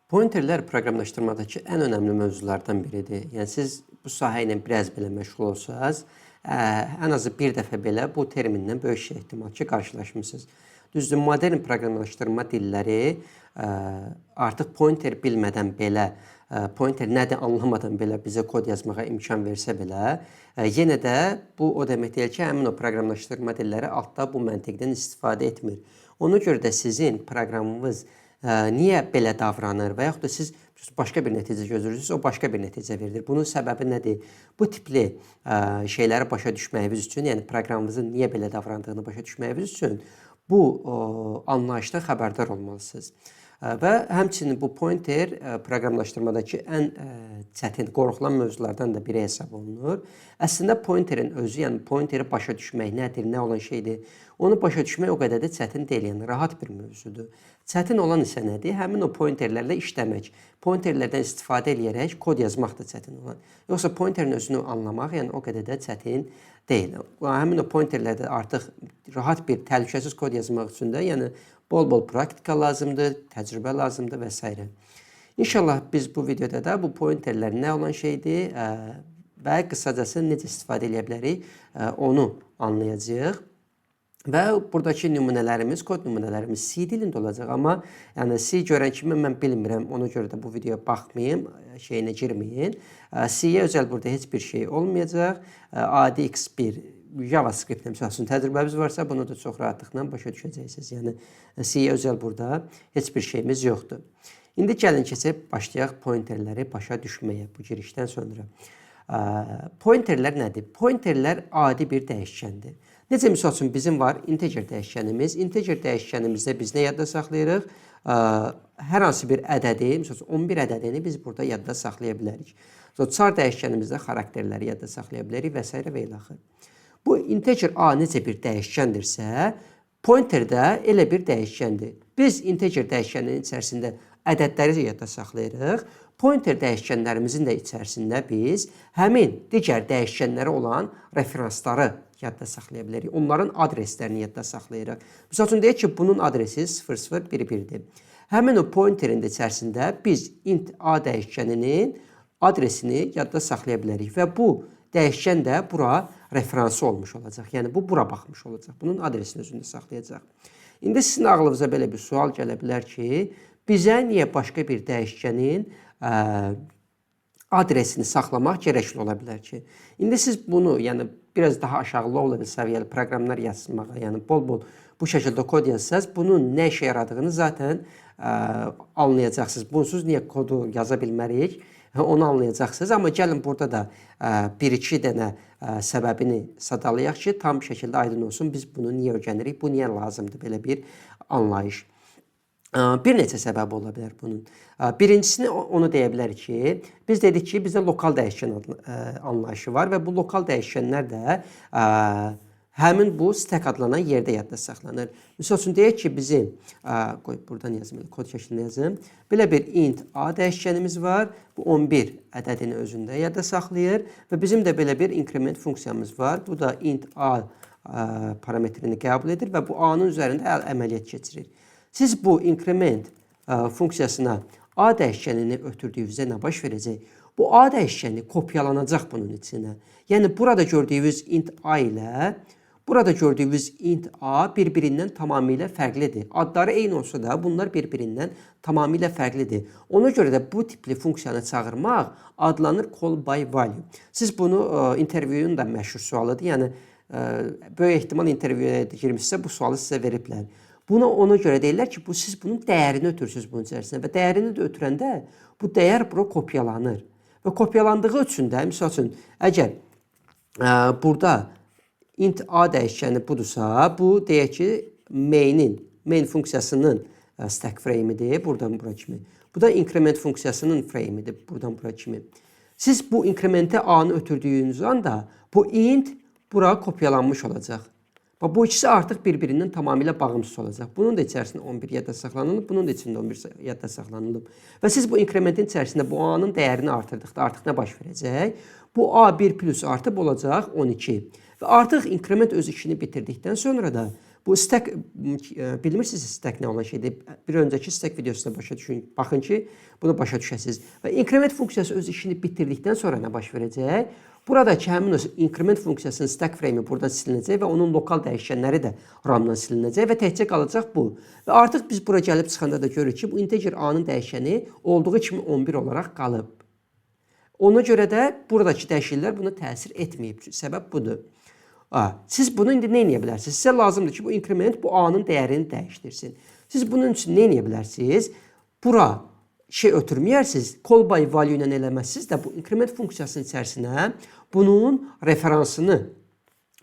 Pointerlər proqramlaşdırmadakı ən önəmli mövzulardan biridir. Yəni siz bu sahə ilə biraz belə məşğul olsanız, ən azı bir dəfə belə bu terminlə böyük ehtimal ki, qarşılaşmısınız. Düzdür, modern proqramlaşdırma dilləri artıq pointer bilmədən belə, pointer nədir anlamadan belə bizə kod yazmağa imkan versə belə, yenə də bu o demək deyil ki, həmin o proqramlaşdırma dilləri altda bu məntiqdən istifadə etmir. Ona görə də sizin proqramınız niyə belə davranır və yaxud da siz başqa bir nəticə gözləyirsiniz, o başqa bir nəticə verir. Bunun səbəbi nədir? Bu tipli şeyləri başa düşməyiniz üçün, yəni proqramınızın niyə belə davrandığını başa düşməyiniz üçün bu anlayışdan xəbərdar olmalısınız. Və həmçinin bu pointer proqramlaşdırmadakı ən çətin, qorxulan mövzulardan da biri hesab olunur. Əslində pointerin özü, yəni pointeri başa düşmək nədir, nə olan şeydir, onu başa düşmək o qədər də çətin deyil, yəni rahat bir mövzudur. Çətin olan isə nədir? Həmin o pointerlərlə işləmək, pointerlərdən istifadə edərək kod yazmaq da çətin olan. Yoxsa pointerin özünü anlamaq, yəni o qədər də çətin deyil. Həmin o pointerlərdə artıq rahat bir, təhlükəsiz kod yazmaq üçün də, yəni bol-bol praktika lazımdır, təcrübə lazımdır və s. İnşallah biz bu videoda da bu pointerlər nə olan şeydir və qısacası necə istifadə edə bilərik onu anlayacağıq. Və buradakı nümunələrimiz, kod nümunələrimiz C dilində olacaq, amma yəni C görən kimi mən bilmirəm, ona görə də bu videoya baxmayım, şeyinə girməyin. C-yə özəl burada heç bir şey olmayacaq. Adi X1 JavaScript-lə məsəl üçün təcrübəmiz varsa, bunu da çox rahatlıqla başa düşəcəksiniz. Yəni C-yə özəl burada heç bir şeyimiz yoxdur. İndi gəlin keçib başlayaq pointerləri başa düşməyə bu girişdən sonra. Pointerlər nədir? Pointerlər adi bir dəyişkəndir. Necə misal üçün bizim var integer dəyişkənimiz. Integer dəyişkənimizdə biz nə yadda saxlayırıq? Hər hansı bir ədədi, misal üçün 11 ədədini biz burada yadda saxlaya bilərik. Char dəyişkənimizdə xarakterləri yadda saxlaya bilərik və s. və ilaxır. Bu integer A necə bir dəyişkəndirsə, pointer də elə bir dəyişkəndir. Biz integer dəyişkəninin içərisində ədədləri yadda saxlayırıq. Pointer dəyişkənlərimizin də içərisində biz həmin digər dəyişkənlərə olan referansları yadda saxlaya bilərik. Onların adreslərini yadda saxlayırıq. Misal üçün deyək ki, bunun adresi 0011-dir. Həmin o pointerin də içərisində biz int A dəyişkəninin adresini yadda saxlaya bilərik və bu dəyişkən də bura referansı olmuş olacaq. Yəni bu bura baxmış olacaq. Bunun adresini özündə saxlayacaq. İndi sizin ağlınıza belə bir sual gələ bilər ki, bizə niyə başqa bir dəyişkənin adresini saxlamaq gərəkli ola bilər ki? İndi siz bunu, yəni biraz daha aşağılı level səviyyəli proqramlar yazmağa, yəni bol-bol bu şəkildə kod yazsanız, bunun nə işə yaradığını zaten anlayacaqsınız. Bunsuz niyə kodu yaza bilmərik? Onu anlayacaqsınız. Amma gəlin burada da bir-iki dənə səbəbini sadalayaq ki, tam şəkildə aydın olsun. Biz bunu niyə öyrənirik? Bu niyə lazımdır? Belə bir anlayış. Bir neçə səbəb ola bilər bunun. Birincisini onu deyə bilərik ki, biz dedik ki, bizdə lokal dəyişkən anlayışı var və bu lokal dəyişkənlər də həmin bu stack adlanan yerdə yadda saxlanır. Misal üçün deyək ki, bizim, buradan yazım, kod şəklində yazım. Belə bir int A dəyişkənimiz var. Bu 11 ədədini özündə yadda saxlayır və bizim də belə bir increment funksiyamız var. Bu da int A parametrini qəbul edir və bu A-nın üzərində əməliyyat keçirir. Siz bu increment funksiyasına A dəyişkənini ötürdüyünüzdə nə baş verəcək? Bu A dəyişkəni kopyalanacaq bunun içinə. Yəni burada gördüyünüz int A ilə burada gördüyünüz int A bir-birindən tamamilə fərqlidir. Adları eyni olsa da bunlar bir-birindən tamamilə fərqlidir. Ona görə də bu tipli funksiyanı çağırmaq adlanır call by value. Siz bunu intervyunun da məşhur sualıdır. Yəni böyük ehtimal intervyuya girmişsə bu sualı sizə veriblər. Buna ona görə deyirlər ki, siz bunun dəyərini ötürsünüz bunun içərisində və dəyərini də ötürəndə bu dəyər bura kopyalanır. Və kopyalandığı üçün də, misal üçün, əgər burada int A dəyişkəni budursa, bu deyək ki, main funksiyasının stack frame'idir, buradan bura kimi. Bu da increment funksiyasının frame'idir, buradan bura kimi. Siz bu incrementə A-nı ötürdüyünüz anda bu int bura kopyalanmış olacaq. Bu ikisi artıq bir-birindən tamamilə bağımsız olacaq. Bunun da içərisində 11 yadda saxlanılıb, bunun da içində 11 yadda saxlanılıb. Və siz bu incrementin içərisində bu A-nın dəyərini artırdıqda artıq nə baş verəcək? Bu A1 plus artıb olacaq 12. Və artıq increment öz işini bitirdikdən sonra da Bu stack bilmirsiniz stack nə olan şeydir. Bir öncəki stack videosunda başa düşün. Baxın ki, bunu başa düşəsiniz. Və increment funksiyası öz işini bitirdikdən sonra nə baş verəcək? Buradakı həmin o increment funksiyasının stack frame'i buradan silinəcək və onun lokal dəyişənləri də RAM-dan silinəcək və təkcə qalacaq bu. Və artıq biz bura gəlib çıxanda da görürük ki, bu integer A-nın dəyişəni olduğu kimi 11 olaraq qalıb. Ona görə də buradakı dəyişikliklər buna təsir etməyib. Səbəb budur. Siz bunu indi nə edə bilərsiniz? Sizə lazımdır ki, bu increment bu A-nın dəyərini dəyişdirsin. Siz bunun üçün nə edə bilərsiniz? Bura şey ötürməyərsiniz, call by value ilə eləməzsiniz də bu increment funksiyasının içərisinə bunun referansını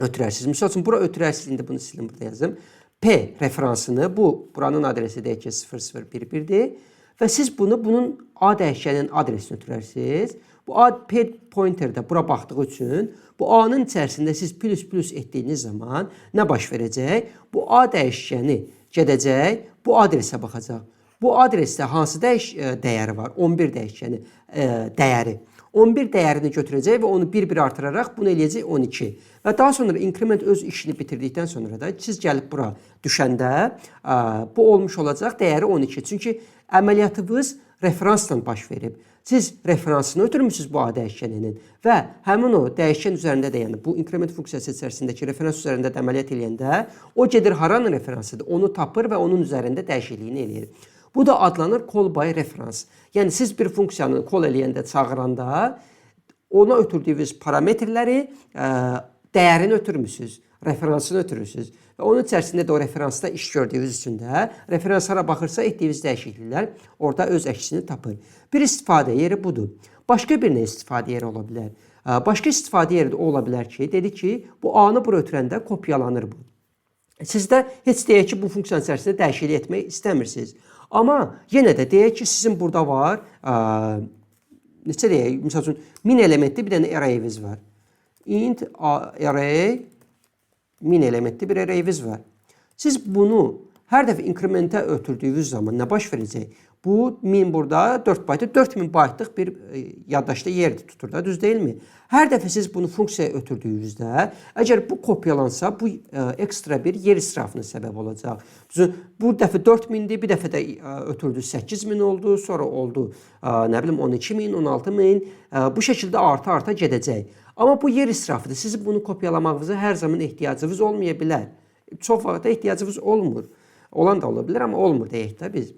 ötürərsiniz. Misal üçün, bura ötürərsiniz, indi bunu silin, burada yazım. P referansını, buranın adresi deyək ki 0011-dir və siz bunun A dəyişəninin adresini ötürərsiniz. Bu A P pointerdə bura baxdığı üçün bu A-nın içərisində siz plus etdiyiniz zaman nə baş verəcək? Bu A dəyişəni gedəcək, bu adresə baxacaq. Bu adresdə hansı dəyəri var? 11 dəyişəni dəyəri. 11 dəyərini götürəcək və onu bir-bir artıraraq bunu eləyəcək 12. Və daha sonra increment öz işini bitirdikdən sonra da siz gəlib bura düşəndə bu olmuş olacaq dəyəri 12. Çünki əməliyyatınız referansla baş verib. Siz referansını ötürmüsünüz bu A dəyişəninin və həmin o dəyişən üzərində də, yəni bu increment funksiyası içərisindəki referans üzərində də əməliyyat eləyəndə o gedir haranın referansıdır, onu tapır və onun üzərində dəyişikliyini eləyir. Bu da adlanır call by reference. Yəni siz bir funksiyanı call eləyəndə, çağıranda ona ötürdüyünüz parametrləri dəyərini ötürmüsünüz, referansını ötürürsünüz. Və onun içərisində də o referansda iş gördüyünüz üçün də referanslara baxırsa etdiyiniz dəyişikliklər orada öz əksini tapır. Bir istifadə yeri budur. Başqa bir nə istifadə yeri ola bilər? Başqa istifadə yeri də ola bilər ki, dedi ki, bu A-nı bura ötürəndə kopyalanır bu. Sizdə heç deyək ki, bu funksiyanın içərisində dəyişiklik etmək istəmirsiniz. Amma yenə də deyək ki, sizin burada var, neçə deyək, misal üçün 1000 elementli bir dənə array'iniz var. Int array 1000 elementli bir array'iniz var. Siz bunu hər dəfə incrementə ötürdüyünüz zaman nə baş verəcək? Bu 1000 burada 4 baytı 4000 baytlıq bir yaddaşda yer tutur da, düz deyilmi? Hər dəfə siz bunu funksiyaya ötürdüyünüzdə, əgər bu kopyalansa, bu ekstra bir yer israfına səbəb olacaq. Bu dəfə 4000-dir, bir dəfə də ötürdü 8000 oldu, sonra oldu nə bilim 12000, 16000, bu şəkildə arta gedəcək. Amma bu yer israfıdır. Sizin bunu kopyalamağınıza hər zaman ehtiyacınız olmaya bilər. Çox vaxt ehtiyacınız olmur. Olan da ola bilər, amma olmur deyək də biz.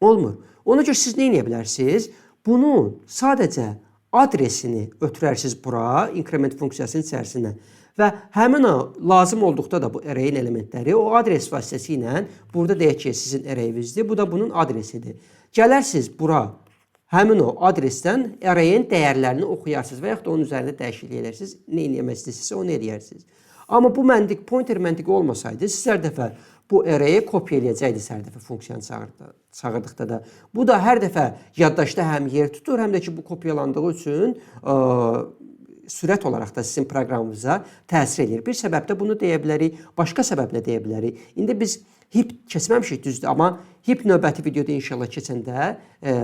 Olmur. Ona görə siz nə edə bilərsiniz? Bunun sadəcə adresini ötürərsiniz bura, increment funksiyasının içərisinə və həmin o lazım olduqda da bu array'in elementləri o adres vasitəsilə burada deyək ki, sizin array'inizdir, bu da bunun adresidir. Gələrsiniz bura, həmin o adresdən array'in dəyərlərini oxuyarsınız və yaxud da onun üzərində dəyişiklik edərsiniz. Nə etmək istəyirsinizsə onu edərsiniz. Amma bu məntiq, pointer məntiqi olmasaydı, siz hər dəfə bu array'i kopya eləyəcəkdiniz hər dəfə funksiyanı çağırdıqda da. Bu da hər dəfə yaddaşda həm yer tutur, həm də ki, bu kopyalandığı üçün sürət olaraq da sizin proqramınıza təsir edir. Bir səbəb də bunu deyə bilərik, başqa səbəblə deyə bilərik. İndi biz HIP keçməmişik, düzdür, amma HIP növbəti videoda inşallah keçəndə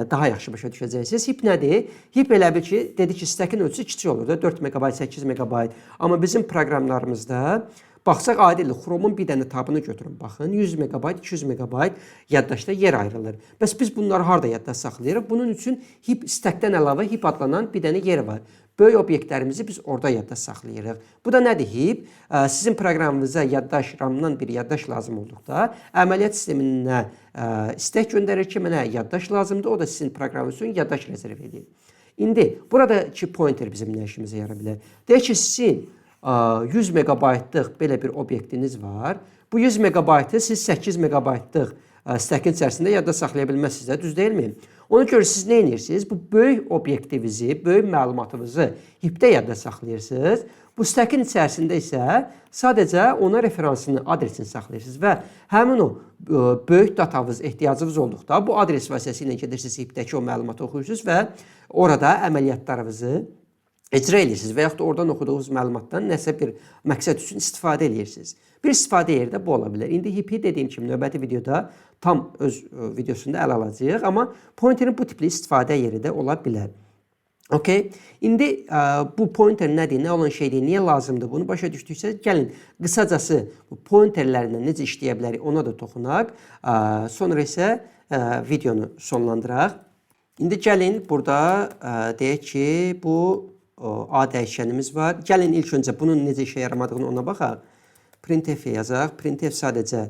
daha yaxşı başa düşəcəksiniz. HIP nədir? HIP elə bil ki, dedi ki, stəkin ölçüsü kiçik olur da, 4 MB, 8 MB. Amma bizim proqramlarımızda baxsaq adidir, Chrome'un bir dənə tabını götürün, baxın, 100 MB, 200 MB yaddaşda yer ayrılır. Bəs biz bunları harada yadda saxlayırıq? Bunun üçün HIP stəkdən əlavə HIP adlanan bir dənə yer var. Böyük obyektlərimizi biz orada yadda saxlayırıq. Bu da nədir HIP? Sizin proqramınıza yaddaş, RAM-dan bir yaddaş lazım olduqda, əməliyyat sisteminə istək göndərir ki, mənə yaddaş lazımdır, o da sizin proqramınız üçün yaddaş rezerv edir. İndi buradakı pointer bizim nə işimizə yara bilər? Deyək ki, sizin 100 MB-lıq belə bir obyektiniz var. Bu 100 MB-ı siz 8 MB-lıq stəkin içərisində yadda saxlaya bilməzsiniz də, düz deyilmi? Ona görə siz nə edirsiniz? Bu böyük obyektinizi, böyük məlumatınızı HIP-də yadda saxlayırsınız. Bu stəkin içərisində isə sadəcə ona referansını, adresini saxlayırsınız və həmin o böyük datanız ehtiyacınız olduqda bu adres vasitəsilə gedirsiniz HIP-dəki o məlumatı oxuyursunuz və orada əməliyyatlarınızı icra edirsiniz və yaxud da oradan oxuduğunuz məlumatdan nəsə bir məqsəd üçün istifadə edirsiniz. Bir istifadə yeri də bu ola bilər. İndi HIP-i dediyim kimi növbəti videoda tam öz videosunda əl alacağıq, amma pointerin bu tipli istifadə yeri də ola bilər. Okay. İndi bu pointer nədir, nə olan şeydir, niyə lazımdır bunu başa düşdüksə, gəlin qısacası bu pointerlərlə necə işləyə bilərik ona da toxunaq. Sonra isə videonu sonlandıraq. İndi gəlin burada deyək ki, bu A dəyişənimiz var. Gəlin ilk öncə bunun necə işə yaramadığını ona baxaq. Printf yazaq. Printf sadəcə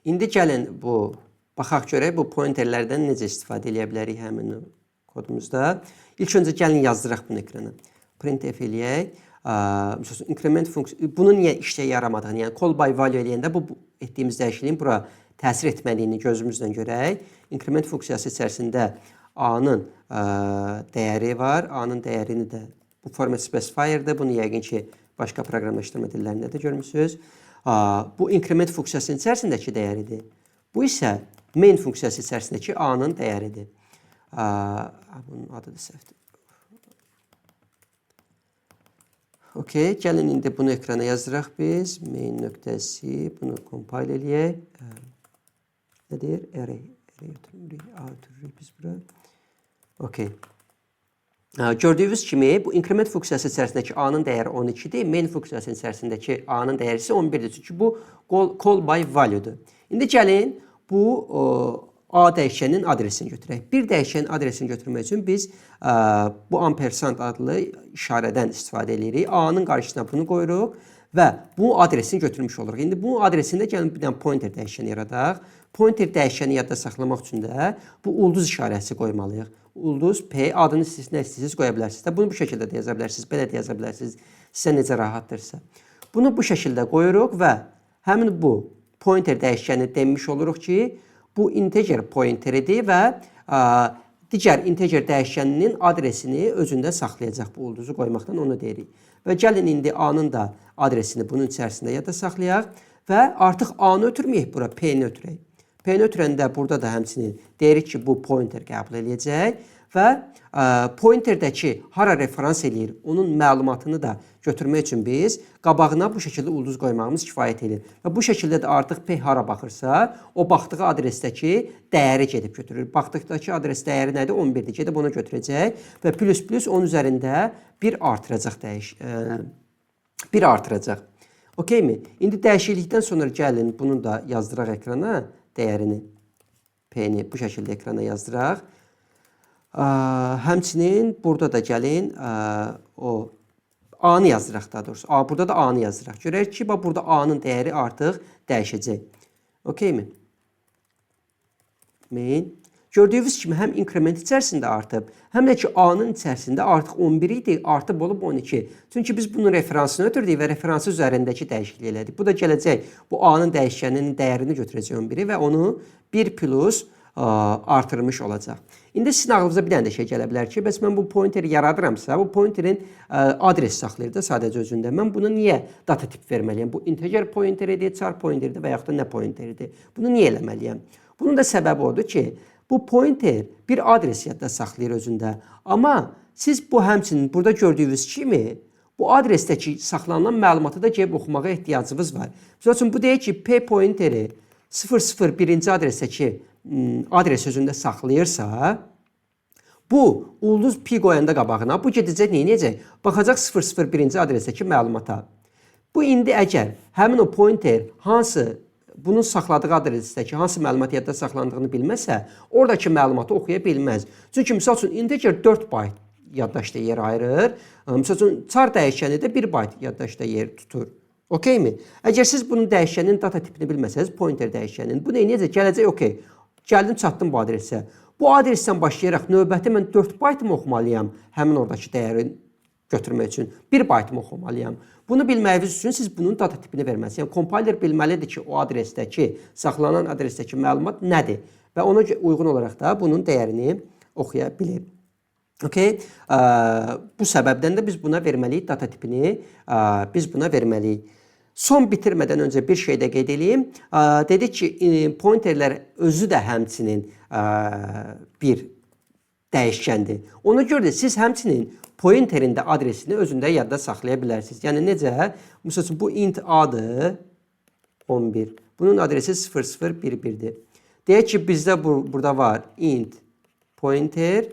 İndi gəlin bu baxaq görək bu pointerlərdən necə istifadə edə bilərik həmin kodumuzda. İlk öncə gəlin yazdıraq bunu ekrana. Printf eləyək. Məsələn, increment funksiyası bunun niyə işə yaramadığını, yəni call by value eləyəndə bu etdiyimiz dəyişikliyin bura təsir etmədiyini gözümüzlə görək. Increment funksiyası içərisində A-nın dəyəri var. A-nın dəyərini də bu format specifier'dır. Bunu yəqin ki, başqa proqramlaşdırma dillərində də görmüsünüz. Bu increment funksiyasının içərisindəki dəyəridir. Bu isə main funksiyası içərisindəki A-nın dəyəridir. Bunun adı da səhvdir. Okay, gəlin indi bunu ekrana yazdıraq biz. Main.c bunu compile eləyək. Nədir? Array ötürürük biz bura. Okay. Gördüyünüz kimi bu increment funksiyası içərisindəki A-nın dəyəri 12-dir. Main funksiyasının içərisindəki A-nın dəyəri isə 11-dir. Çünki bu call by value-dur. İndi gəlin bu A dəyişənin adresini götürək. Bir dəyişənin adresini götürmək üçün biz bu ampersand adlı işarədən istifadə edirik. A-nın qarşısına bunu qoyuruq və bu adresini götürmüş oluruq. İndi bu adresində gəlin bir dənə pointer dəyişəni yaradaq. Pointer dəyişəni yadda saxlamaq üçün də bu ulduz işarəsi qoymalıyıq. Ulduz P adını siz nə istəyirsiniz qoya bilərsiniz. Bunu bu şəkildə də yaza bilərsiniz, belə də yaza bilərsiniz. Sizə necə rahatdırsa. Bunu bu şəkildə qoyuruq və həmin bu pointer dəyişəni demiş oluruq ki, bu integer pointeridir və digər integer dəyişəninin adresini özündə saxlayacaq bu ulduzu qoymaqdan onu deyirik. Və gəlin indi A-nın da adresini bunun içərisində yadda saxlayaq və artıq A-nı ötürməyək bura, P-ni ötürək. P-ni ötürəndə burada da həmçinin deyirik ki, bu pointer qəbul edəcək və pointerdəki hara referans eləyir, onun məlumatını da götürmək üçün biz qabağına bu şəkildə ulduz qoymağımız kifayət edir. Və bu şəkildə də artıq P hara baxırsa, o baxdığı adresdəki dəyəri gedib götürür. Baxdıqdakı adres dəyəri nədir? 11-dir. Gedib onu götürəcək və plus onun üzərində 1 artıracaq bir artıracaq. Okeymi? İndi dəyişiklikdən sonra gəlin bunu da yazdıraq ekrana. Dəyərini P-ni bu şəkildə ekrana yazdıraq. Həmçinin burada da gəlin o A-nı yazdıraq daha doğrusu. Burada da A-nı yazdıraq. Görək ki, burada A-nın dəyəri artıq dəyişəcək. Okeymi? Main. Gördüyünüz kimi həm increment içərisində artıb, həm də ki A-nın içərisində artıq 11 idi, artıb olub 12. Çünki biz bunun referansını ötürdük və referansı üzərindəki dəyişiklik elədik. Bu da gələcək, bu A-nın dəyişkəninin dəyərini götürəcək 11-i və onu 1 plus artırmış olacaq. İndi sizin ağlınıza bir dənə də şey gələ bilər ki, bəs mən bu pointeri yaradıramsa, bu pointerin adres saxlayır da sadəcə özündə. Mən buna niyə data tip verməliyəm? Bu integer pointeridir, char pointeridir və yaxud da nə pointeridir? Bunu niyə eləməliyəm? Bunun da səbəbi odur ki, bu pointer bir adres yadda saxlayır özündə. Amma siz bu həmçinin burada gördüyünüz kimi bu adresdəki saxlanılan məlumatı da gəlib oxumağa ehtiyacınız var. Məsəl üçün bu deyək ki, P pointeri 001-ci adresdəki adres özündə saxlayırsa, bu ulduz pi qoyanda qabağına bu gedəcək nə edəcək? Baxacaq 001-ci adresdəki məlumata. Bu indi əgər həmin o pointer hansı bunun saxladığı adresdəki hansı məlumat yadda saxlandığını bilməsə, oradakı məlumatı oxuya bilməz. Çünki misal üçün integer 4 byte yaddaşda yer ayırır. Misal üçün char dəyişəni də 1 byte yaddaşda yer tutur. Okeymi? Əgər siz bunun dəyişənin data tipini bilməsəniz, pointer dəyişənin, bu necə gələcək? Okey. Gəldim, çatdım bu adresə. Bu adresdən başlayaraq növbəti mən 4 byte mı oxumalıyam həmin oradakı dəyəri götürmək üçün? 1 byte mı oxumalıyam? Bunu bilməyiniz üçün siz bunun data tipini verməlisiniz. Yəni, compiler bilməlidir ki, o adresdəki, saxlanan adresdəki məlumat nədir? Və ona uyğun olaraq da bunun dəyərini oxuya bilir. Okay? Bu səbəbdən də biz buna verməliyik, data tipini biz buna verməliyik. Son bitirmədən öncə bir şey də qeyd edeyim. Dedik ki, pointerlər özü də həmçinin bir dəyişkəndir. Ona görə də siz həmçinin pointerin də adresini özündə yadda saxlaya bilərsiniz. Yəni necə? Məsəl üçün bu int A-dır 11. Bunun adresi 0011'dir. Deyək ki, bizdə burada var int pointer.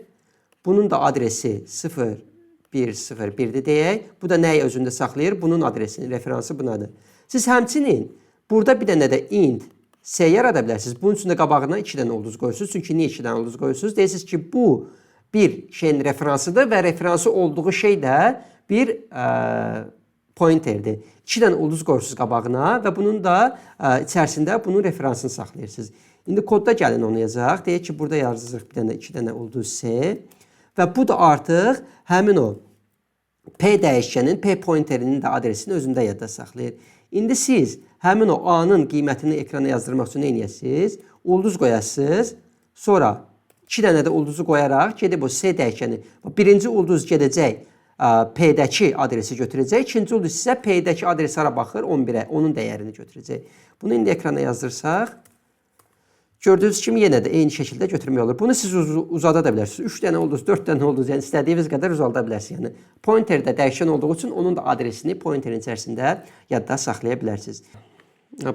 Bunun da adresi 0101'dir deyək. Bu da nəyi özündə saxlayır? Bunun adresinin referansı bunadır. Siz həmçinin burada bir dənə də int S yarada bilərsiniz. Bunun üçün də qabağına 2 dənə ulduz qoyursunuz. Çünki niyə 2 dənə ulduz qoyursunuz? Deyirsiniz ki, bu bir şeyin referansıdır və referansı olduğu şey də bir pointerdir. 2 dənə ulduz qoyursunuz qabağına və bunun da içərisində bunun referansını saxlayırsınız. İndi kodda gəlin onu yazaq. Deyək ki, burada yazırıq bir dənə 2 dənə ulduz S və bu da artıq həmin o P dəyişkənin, P pointerinin də adresini özündə yadda saxlayır. İndi siz həmin o A-nın qiymətini ekrana yazdırmaq üçün nə edəsiniz? Ulduz qoyasınız. Sonra 2 dənə də ulduzu qoyaraq gedib o S dəyişkəni. Birinci ulduz gedəcək P-dəki adresi götürəcək. İkinci ulduz sizə P-dəki adresi hara baxır? 11'ə. Onun dəyərini götürəcək. Bunu indi ekrana yazdırsaq. Gördüyünüz kimi yenə də eyni şəkildə götürmək olur. Bunu siz uzada da bilərsiniz. 3 dənə ulduz, 4 dənə ulduz, yəni istədiyiniz qədər uzalda bilərsiniz. Yəni pointerdə dəyişən olduğu üçün onun da adresini pointerin içərisində yadda saxlaya bilərsiniz.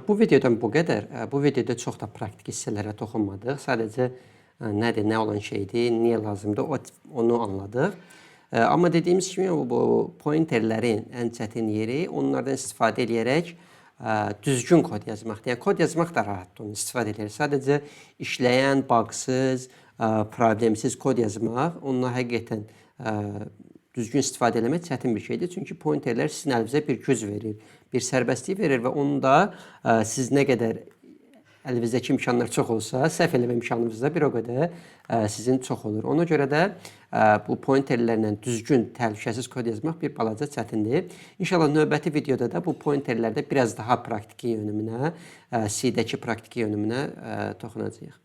Bu videodan bu qədər. Bu videoda çox da praktik hissələrə toxunmadıq. Sadəcə nədir, nə olan şeydir, niyə lazımdır, onu anladıq. Amma dediyimiz kimi bu pointerlərin ən çətin yeri onlardan istifadə edərək düzgün kod yazmaqdır. Yəni kod yazmaq da rahatdır, onu istifadə edir. Sadəcə işləyən, bağsız, problemsiz kod yazmaq, onunla həqiqətən düzgün istifadə etmək çətin bir şeydir. Çünki pointerlər sizin əlinizə bir güc verir, bir sərbəstlik verir və onu da siz nə qədər əlinizdəki imkanlar çox olsa, səhv eləmə imkanınız da bir o qədər sizin çox olur. Ona görə də bu pointerlərlə düzgün, təhlükəsiz kod yazmaq bir balaca çətindir. İnşallah növbəti videoda da bu pointerlərdə biraz daha praktiki yönümünə, C-dəki praktiki yönümünə toxunacağıq.